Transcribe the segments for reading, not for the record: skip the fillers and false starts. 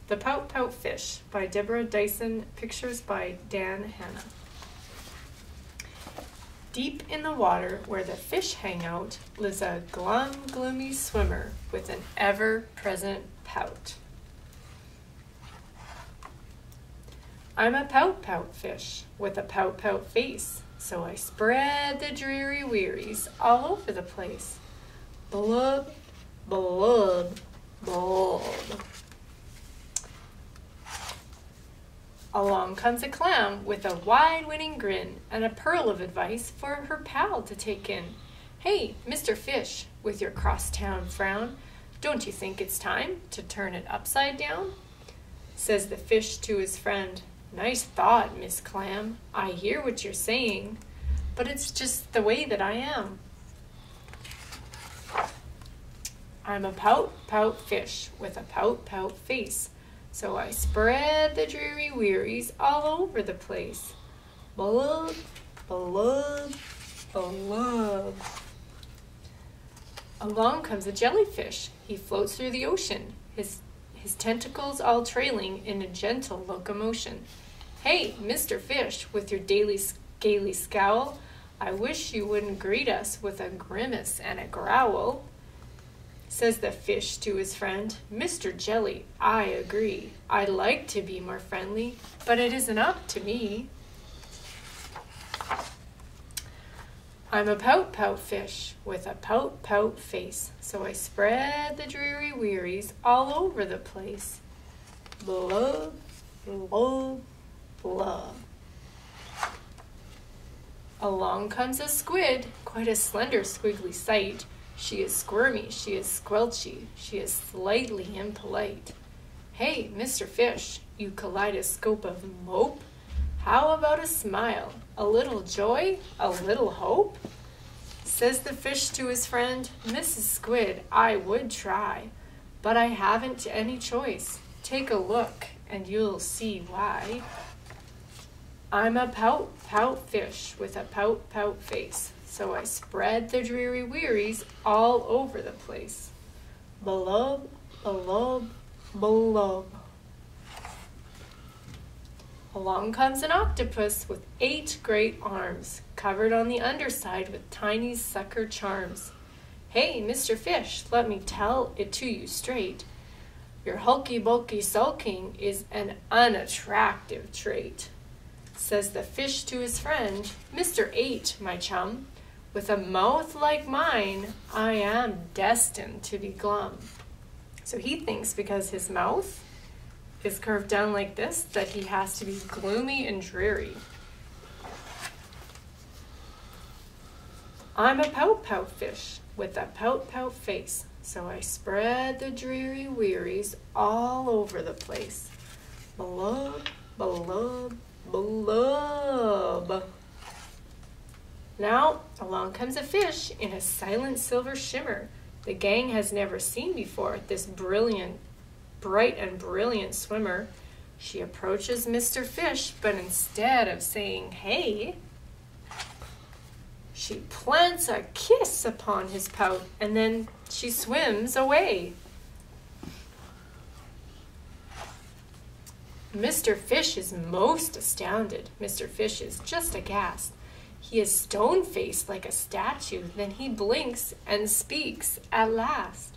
The Pout-Pout Fish by Deborah, Diesen, pictures by Dan Hanna. Deep in the water where the fish hang out lives a glum, gloomy swimmer with an ever-present pout. I'm a pout-pout fish with a pout-pout face, so I spread the dreary wearies all over the place. Blub, blub, blub. Along comes a clam with a wide-winning grin and a pearl of advice for her pal to take in. Hey, Mr. Fish, with your crosstown frown, don't you think it's time to turn it upside down? Says the fish to his friend, nice thought, Miss Clam. I hear what you're saying, but it's just the way that I am. I'm a pout-pout fish with a pout-pout face, so I spread the dreary wearies all over the place. Blub, blub, blub. Along comes a jellyfish. He floats through the ocean, his tentacles all trailing in a gentle locomotion. Hey, Mr. Fish, with your daily scaly scowl, I wish you wouldn't greet us with a grimace and a growl. Says the fish to his friend, Mr. Jelly, I agree. I'd like to be more friendly, but it isn't up to me. I'm a pout-pout fish with a pout-pout face, so I spread the dreary wearies all over the place. Blub, blub, blub. Along comes a squid, quite a slender squiggly sight. She is squirmy, she is squelchy, she is slightly impolite. Hey, Mr. Fish, you kaleidoscope of mope, how about a smile, a little joy, a little hope? Says the fish to his friend, Mrs. Squid, I would try, but I haven't any choice. Take a look, and you'll see why. I'm a pout-pout fish with a pout-pout face, so I spread the dreary wearies all over the place. Blub, blub, blub. Along comes an octopus with 8 great arms, covered on the underside with tiny sucker charms. Hey, Mr. Fish, let me tell it to you straight. Your hulky-bulky sulking is an unattractive trait. Says the fish to his friend, Mr. 8, my chum, with a mouth like mine, I am destined to be glum. So he thinks because his mouth is curved down like this that he has to be gloomy and dreary. I'm a pout-pout fish with a pout-pout face, so I spread the dreary wearies all over the place. Blub, blub, blub. Now, along comes a fish in a silent silver shimmer. The gang has never seen before this bright and brilliant swimmer. She approaches Mr. Fish, but instead of saying, hey, she plants a kiss upon his pout, and then she swims away. Mr. Fish is most astounded. Mr. Fish is just aghast. He is stone-faced like a statue. Then he blinks and speaks at last.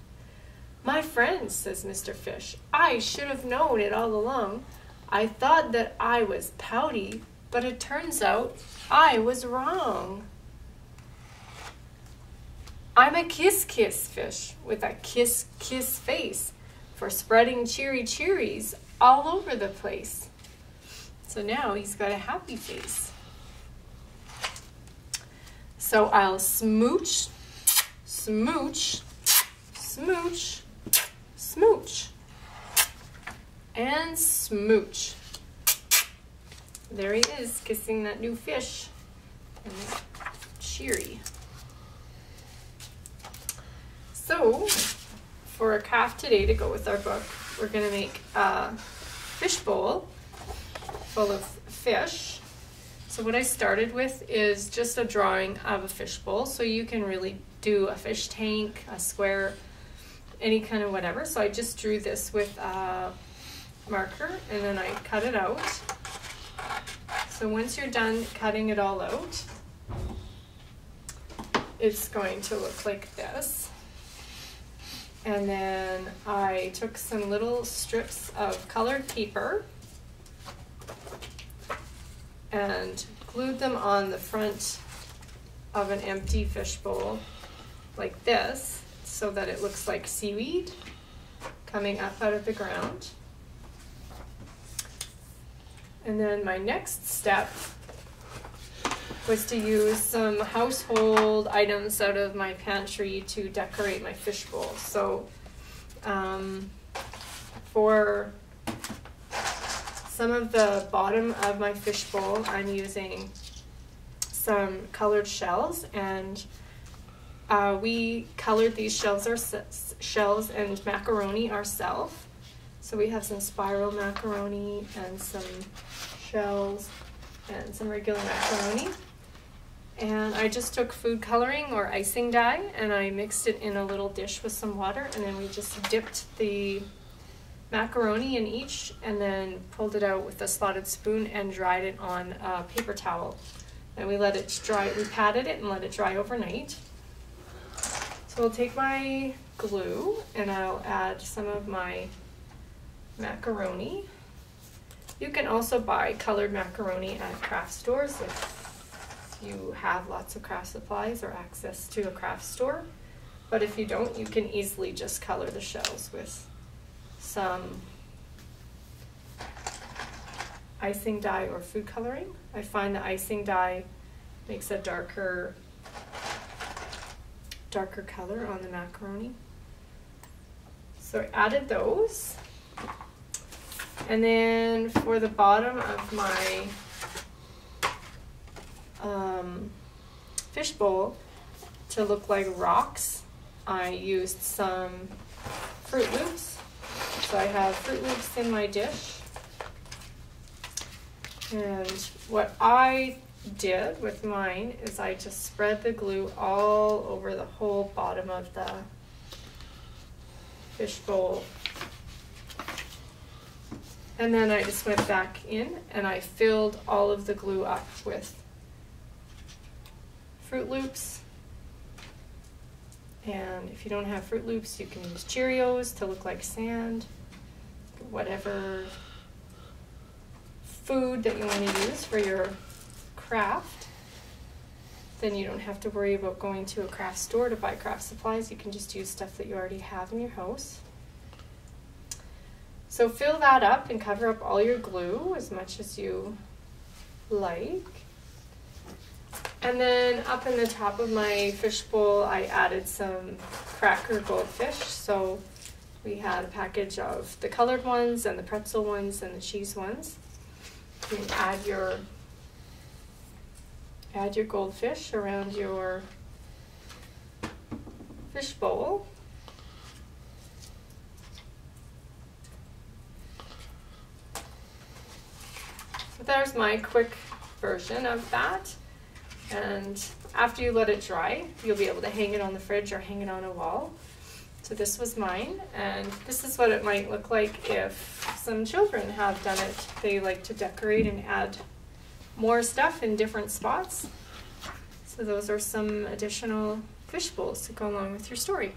My friend, says Mr. Fish, I should have known it all along. I thought that I was pouty, but it turns out I was wrong. I'm a kiss-kiss fish with a kiss-kiss face for spreading cheery cheeries all over the place. So now he's got a happy face. So I'll smooch, smooch, smooch, smooch, and smooch. There he is, kissing that new fish. And cheery. So, for our craft today to go with our book, we're going to make a fish bowl full of fish. So what I started with is just a drawing of a fish bowl. So you can really do a fish tank, a square, any kind of whatever. So I just drew this with marker, and then I cut it out. So once you're done cutting it all out, it's going to look like this. And then I took some little strips of colored paper and glued them on the front of an empty fishbowl like this, so that it looks like seaweed coming up out of the ground. And then my next step was to use some household items out of my pantry to decorate my fishbowl. So for some of the bottom of my fishbowl, I'm using some colored shells, and we colored these shells and macaroni ourselves. So we have some spiral macaroni and some shells and some regular macaroni. And I just took food coloring or icing dye and I mixed it in a little dish with some water, and then we just dipped the macaroni in each and then pulled it out with a slotted spoon and dried it on a paper towel. And we let it dry, we patted it and let it dry overnight. So I'll take my glue and I'll add some of my macaroni. You can also buy colored macaroni at craft stores if you have lots of craft supplies or access to a craft store. But if you don't, you can easily just color the shells with some icing dye or food coloring. I find the icing dye makes a darker color on the macaroni. So I added those. And then for the bottom of my fishbowl to look like rocks, I used some Fruit Loops. So I have Fruit Loops in my dish. And what I did with mine is I just spread the glue all over the whole bottom of the fishbowl. And then I just went back in and I filled all of the glue up with Fruit Loops. And if you don't have Fruit Loops, you can use Cheerios to look like sand. Whatever food that you want to use for your craft. Then you don't have to worry about going to a craft store to buy craft supplies. You can just use stuff that you already have in your house. So fill that up and cover up all your glue as much as you like. And then up in the top of my fishbowl, I added some cracker goldfish. So we had a package of the colored ones and the pretzel ones and the cheese ones. You can add your goldfish around your fishbowl. So there's my quick version of that. And after you let it dry, you'll be able to hang it on the fridge or hang it on a wall. So this was mine, and this is what it might look like if some children have done it. They like to decorate and add more stuff in different spots. So those are some additional fish bowls to go along with your story.